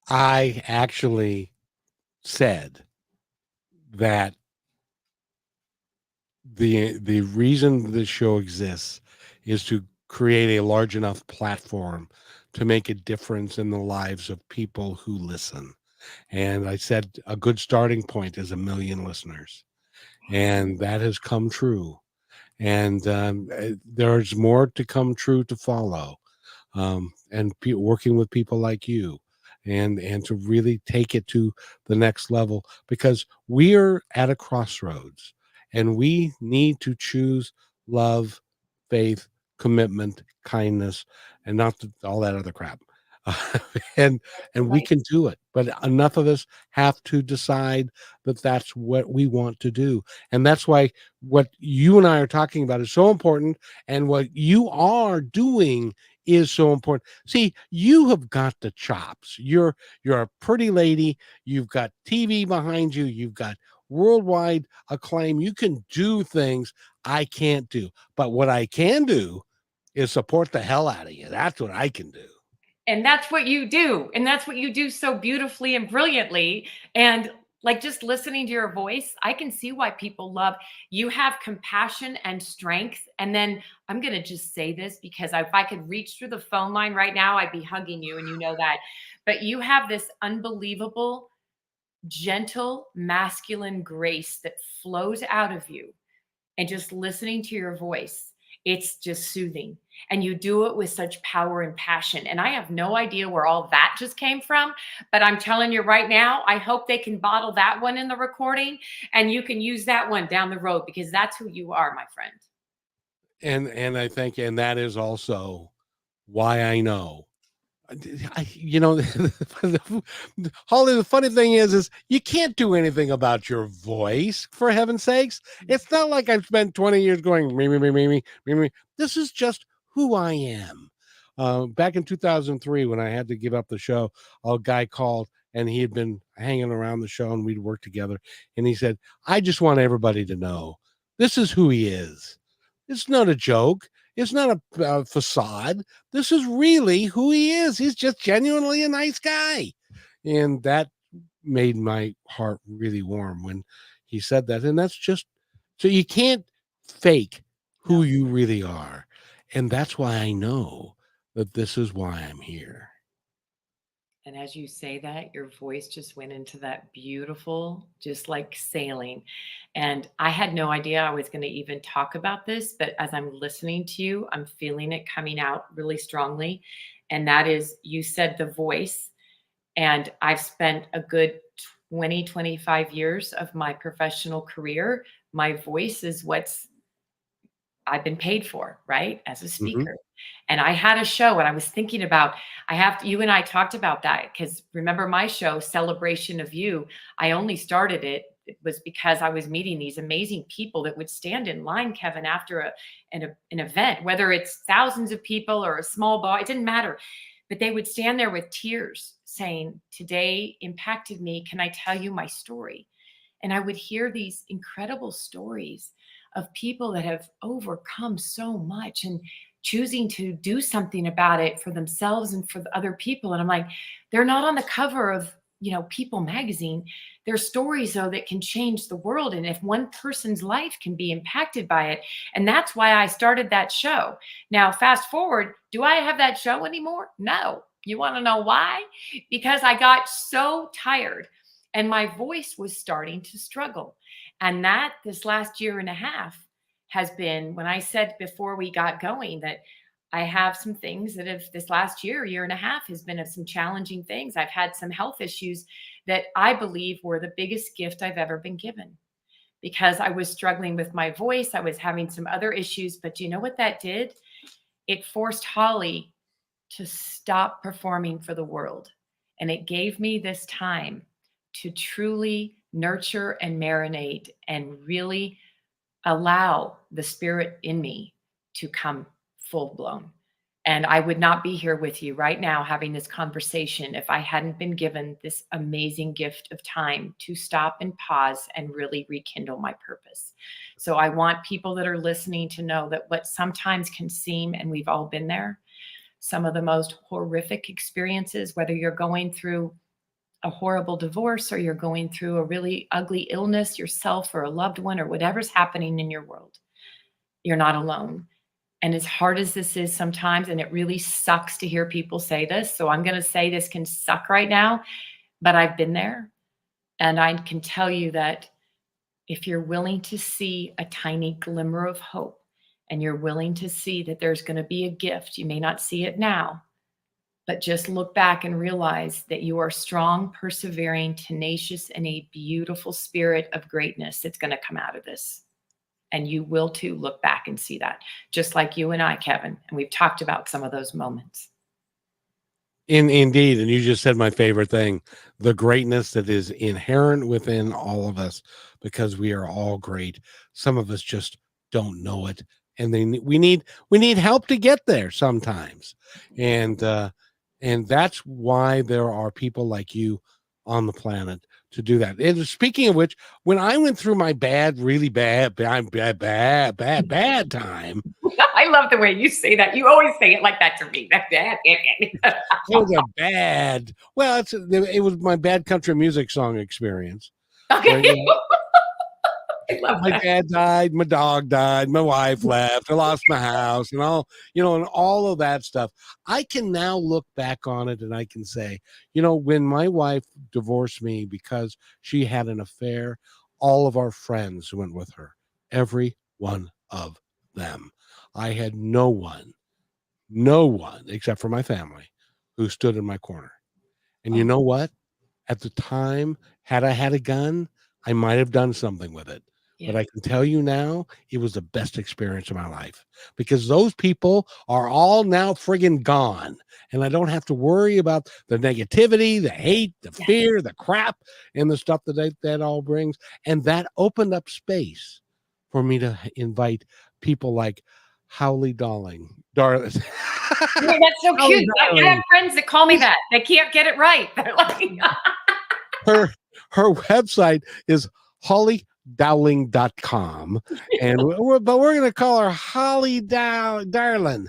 I actually said that the reason this show exists is to create a large enough platform to make a difference in the lives of people who listen. And I said a good starting point is 1 million listeners, and that has come true. And there's more to come true to follow. And working with people like you, and to really take it to the next level, because we're at a crossroads and we need to choose love, faith, commitment, kindness, and not all that other crap. and we Right. can do it, but enough of us have to decide that that's what we want to do. And that's why what you and I are talking about is so important, and what you are doing is so important. See, you have got the chops. You're a pretty lady. You've got TV behind you. You've got worldwide acclaim. You can do things I can't do. But what I can do is support the hell out of you. That's what I can do. And that's what you do. And that's what you do so beautifully and brilliantly. And like, just listening to your voice, I can see why people love you. Have compassion and strength. And then I'm going to just say this, because if I could reach through the phone line right now, I'd be hugging you. And you know that. But you have this unbelievable, gentle, masculine grace that flows out of you. And just listening to your voice, it's just soothing. And you do it with such power and passion. And I have no idea where all that just came from, but I'm telling you right now, I hope they can bottle that one in the recording and you can use that one down the road, because that's who you are, my friend. And I think, and that is also why I know. Holly, the funny thing is you can't do anything about your voice, for heaven's sakes. It's not like I've spent 20 years going me, me, me, me, me, me, me. This is just who I am. Back in 2003, when I had to give up the show, a guy called, and he had been hanging around the show and we'd worked together. And he said, I just want everybody to know this is who he is. It's not a joke. It's not a facade. This is really who he is. He's just genuinely a nice guy. And that made my heart really warm when he said that. And that's just, so you can't fake who you really are. And that's why I know that this is why I'm here. And as you say that, your voice just went into that beautiful, just like sailing. And I had no idea I was going to even talk about this, but as I'm listening to you, I'm feeling it coming out really strongly. And that is, you said the voice. And I've spent a good 25 years of my professional career, my voice is what's I've been paid for, right? As a Hmm. speaker. And I had a show and I was thinking about, you and I talked about that because remember my show, Celebration of You, I only started it. It was because I was meeting these amazing people that would stand in line, Kevin, after an event, whether it's thousands of people or a small bar, it didn't matter. But they would stand there with tears saying, today impacted me. Can I tell you my story? And I would hear these incredible stories of people that have overcome so much and choosing to do something about it for themselves and for the other people. And I'm like, they're not on the cover of, People magazine. They're stories though that can change the world. And if one person's life can be impacted by it, and that's why I started that show. Now, fast forward, do I have that show anymore? No. You want to know why? Because I got so tired and my voice was starting to struggle. And that this last year and a half has been, when I said before we got going that I have some things that have this last year and a half has been of some challenging things. I've had some health issues that I believe were the biggest gift I've ever been given because I was struggling with my voice. I was having some other issues, but do you know what that did? It forced Holly to stop performing for the world. And it gave me this time to truly nurture and marinate and really allow the spirit in me to come full blown. And I would not be here with you right now having this conversation if I hadn't been given this amazing gift of time to stop and pause and really rekindle my purpose. So I want people that are listening to know that what sometimes can seem, and we've all been there, some of the most horrific experiences, whether you're going through a horrible divorce or you're going through a really ugly illness yourself or a loved one or whatever's happening in your world, you're not alone. And as hard as this is sometimes, and it really sucks to hear people say this, so I'm going to say this can suck right now, but I've been there. And I can tell you that if you're willing to see a tiny glimmer of hope and you're willing to see that there's going to be a gift, you may not see it now, but just look back and realize that you are strong, persevering, tenacious, and a beautiful spirit of greatness that's going to come out of this. And you will too look back and see that, just like you and I, Kevin. And we've talked about some of those moments. Indeed. And you just said my favorite thing, the greatness that is inherent within all of us, because we are all great. Some of us just don't know it. And we need help to get there sometimes. And that's why there are people like you on the planet to do that. And speaking of which, when I went through my really bad time, I love the way you say that. You always say it like that to me. it was a bad. Well, it was my bad country music song experience. Okay. Where, I love my that. dad died, my dog died, my wife left, I lost my house, and all and all of that stuff. I can now look back on it and I can say, when my wife divorced me because she had an affair, all of our friends went with her, every one of them. I had no one except for my family who stood in my corner. And you know what? At the time, had I had a gun, I might have done something with it. Yeah. But I can tell you now, it was the best experience of my life because those people are all now friggin' gone. And I don't have to worry about the negativity, the hate, the fear, the crap, and the stuff that all brings. And that opened up space for me to invite people like Howley Dowling. Darling. Yeah, that's so cute. I have friends that call me that. They can't get it right. They're like, her website is hollydowling.com, and we're going to call her Holly Darling.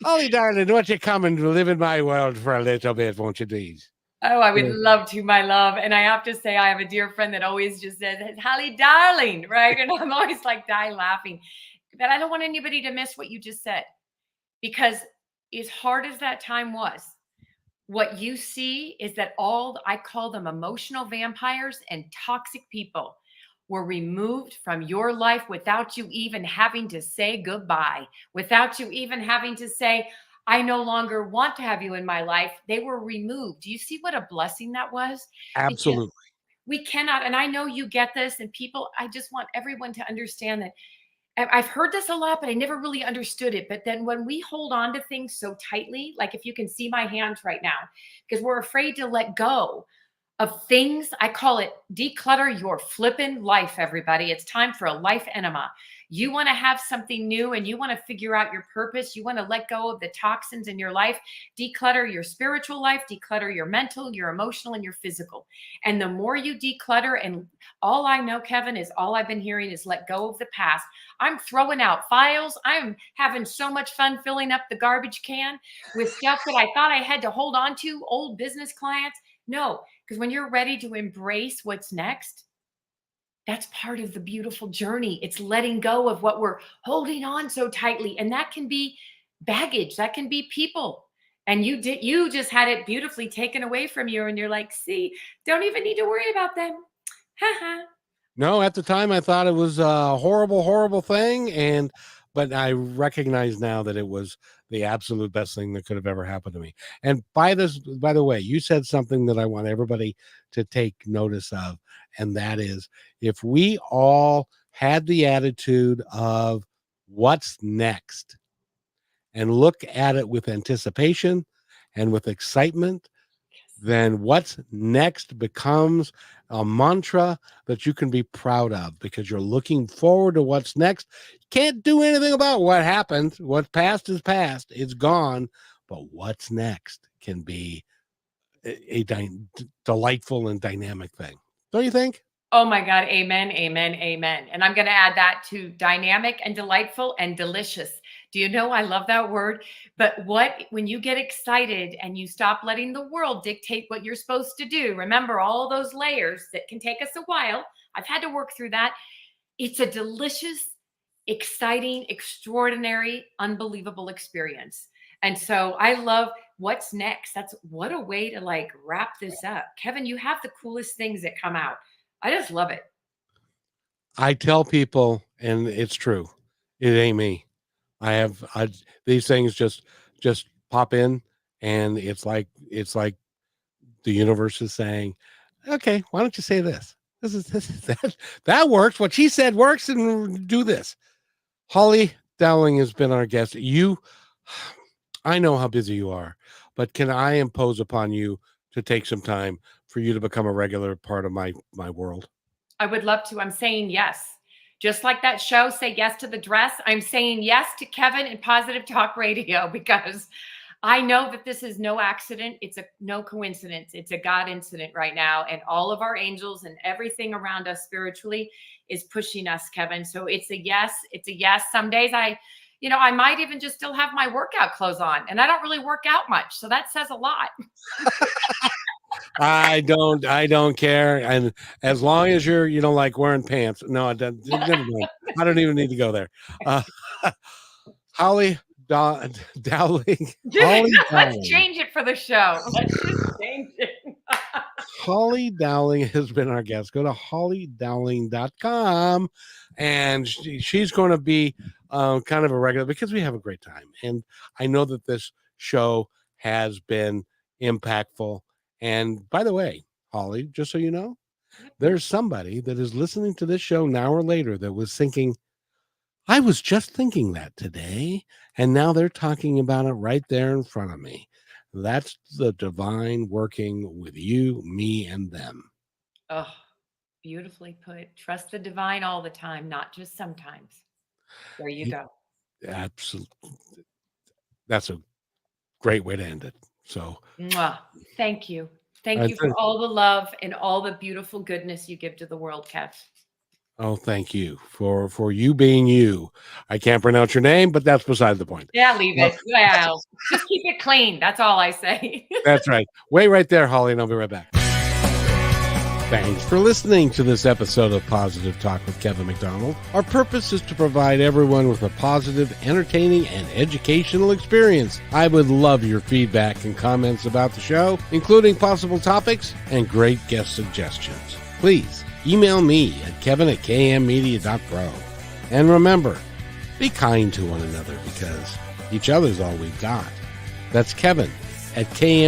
Holly Darling, won't you come and live in my world for a little bit, won't you, please? oh, I would love to, my love. And I have to say, I have a dear friend that always just says, Holly Darling, right? And I'm always like die laughing. But I don't want anybody to miss what you just said, because as hard as that time was, what you see is that I call them emotional vampires and toxic people were removed from your life without you even having to say goodbye, without you even having to say, I no longer want to have you in my life. They were removed. Do you see what a blessing that was? Because Absolutely. we cannot, and I know you get this, and people, I just want everyone to understand that I've heard this a lot, but I never really understood it. But then when we hold on to things so tightly, like if you can see my hands right now, because we're afraid to let go of things. I call it declutter your flippin' life, everybody. It's time for a life enema. You want to have something new and you want to figure out your purpose. You want to let go of the toxins in your life, declutter your spiritual life, declutter your mental, your emotional, and your physical. And the more you declutter, and all I know, Kevin, is all I've been hearing is let go of the past. I'm throwing out files. I'm having so much fun filling up the garbage can with stuff that I thought I had to hold on to, old business clients. No, because when you're ready to embrace what's next, that's part of the beautiful journey. It's letting go of what we're holding on so tightly. And that can be baggage, that can be people. And you just had it beautifully taken away from you. And you're like, see, don't even need to worry about them. Ha No, at the time I thought it was a horrible, horrible thing. But I recognize now that it was the absolute best thing that could have ever happened to me. And by the way, you said something that I want everybody to take notice of. And that is, if we all had the attitude of what's next and look at it with anticipation and with excitement, then what's next becomes a mantra that you can be proud of because you're looking forward to what's next. You can't do anything about what happened. What's past is past. It's gone. But what's next can be a delightful and dynamic thing. Don't you think? Oh my God. Amen. Amen. Amen. And I'm going to add that to dynamic and delightful and delicious. Do you know I love that word? But when you get excited and you stop letting the world dictate what you're supposed to do, remember all those layers that can take us a while. I've had to work through that. It's a delicious, exciting, extraordinary, unbelievable experience. And so I love what's next. What a way to like wrap this up. Kevin, you have the coolest things that come out. I just love it. I tell people, and it's true, it ain't me. These things just pop in, and it's like the universe is saying, okay, why don't you say this? This is that works. What she said works, and do this. Holly Dowling has been our guest. I know how busy you are, but can I impose upon you to take some time for you to become a regular part of my world? I would love to. I'm saying yes. Just like that show, Say Yes to the Dress, I'm saying yes to Kevin and Positive Talk Radio because I know that this is no accident. It's no coincidence. It's a God incident right now. And all of our angels and everything around us spiritually is pushing us, Kevin. So it's a yes. It's a yes. Some days I might even just still have my workout clothes on, and I don't really work out much. So that says a lot. I don't care. And as long as you're, like wearing pants. No, never mind. I don't even need to go there. Holly Dowling. Let's change it for the show. Let's just change it. Holly Dowling has been our guest. Go to hollydowling.com, and she's going to be kind of a regular because we have a great time. And I know that this show has been impactful. And by the way, Holly, just so you know, there's somebody that is listening to this show now or later that was thinking, I was just thinking that today, and now they're talking about it right there in front of me. That's the divine working with you, me, and them. Oh, beautifully put. Trust the divine all the time, not just sometimes. There you go. Absolutely. That's a great way to end it. So thank you. Thank you for all the love and all the beautiful goodness you give to the world, Kev. Oh, thank you for you being you. I can't pronounce your name, but that's beside the point. Yeah, leave it. Well, just keep it clean. That's all I say. That's right. Wait right there, Holly, and I'll be right back. Thanks for listening to this episode of Positive Talk with Kevin McDonald. Our purpose is to provide everyone with a positive, entertaining, and educational experience. I would love your feedback and comments about the show, including possible topics and great guest suggestions. Please email me at kevin@kmmedia.pro. And remember, be kind to one another because each other's all we've got. That's Kevin at KM